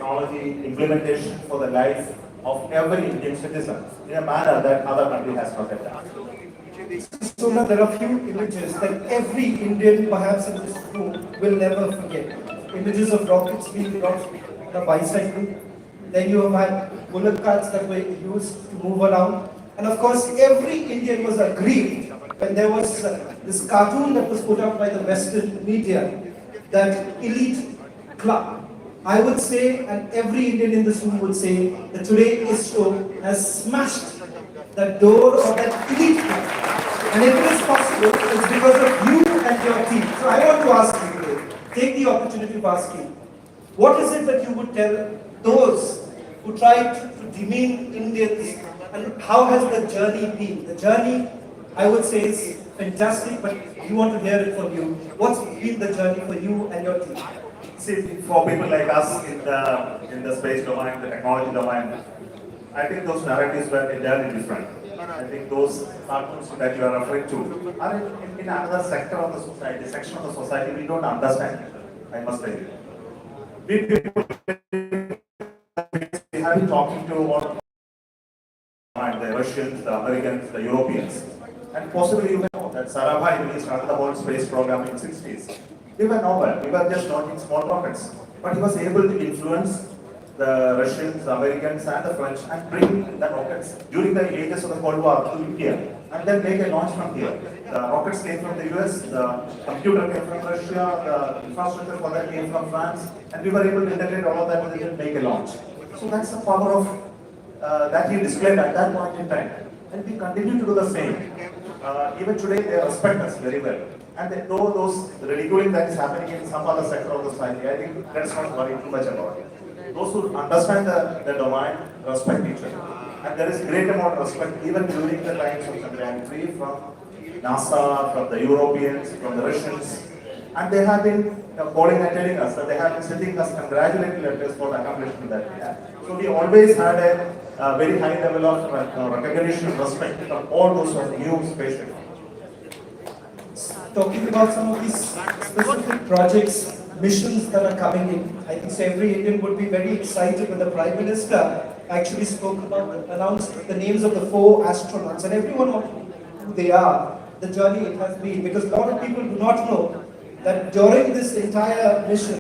technology implementation for the life of every Indian citizen in a manner that other country has not done. So now there are few images that every Indian, perhaps in this room, will never forget. Images of rockets being launched on a bicycle. Then you have had bullock carts that were used to move around. And of course, every Indian was aggrieved when there was this cartoon that was put out by the Western media, that elite club. I would say, and every Indian in this room would say, that today ISRO has smashed that door of that elite club. And if it is possible, it's because of you and your team. So I want to ask you today, take the opportunity of asking, what is it that you would tell those who tried to demean Indians, and how has the journey been? The journey, I would say, is fantastic, but we want to hear it from you. What's been the journey for you and your team? See, for people like us in the space domain, the technology domain, I think those narratives were entirely different. I think those cartoons that you are referring to are in another sector of the society, section of the society we don't understand, I must tell you. We people we have been talking to all the Russians, the Americans, the Europeans, and possibly you may know that Sarabhai, when he started the whole space program in the 60s, we were nowhere, we were just launching small rockets, but he was able to influence the Russians, the Americans and the French and bring the rockets during the ages of the Cold War to India and then make a launch from here. The rockets came from the US, the computer came from Russia, the infrastructure for that came from France, and we were able to integrate all of that and then make a launch. So that's the power of that he displayed at that point in time. And we continue to do the same. Even today they respect us very well. And they know those ridiculing that is happening in some other sector of the society. I think let's not worry too much about it. Those who understand the domain respect each other. And there is great amount of respect even during the times of Chandrayaan-3 from NASA, from the Europeans, from the Russians. And they have been calling and telling us that they have been sending us congratulatory letters for the accomplishment that we had. So we always had a very high level of recognition and respect from all those who have new space technology. Talking about some of these specific projects, missions that are coming in, I think so every Indian would be very excited when the Prime Minister actually spoke about, announced the names of the 4 astronauts, and everyone knows who they are, the journey it has been, because a lot of people do not know that during this entire mission,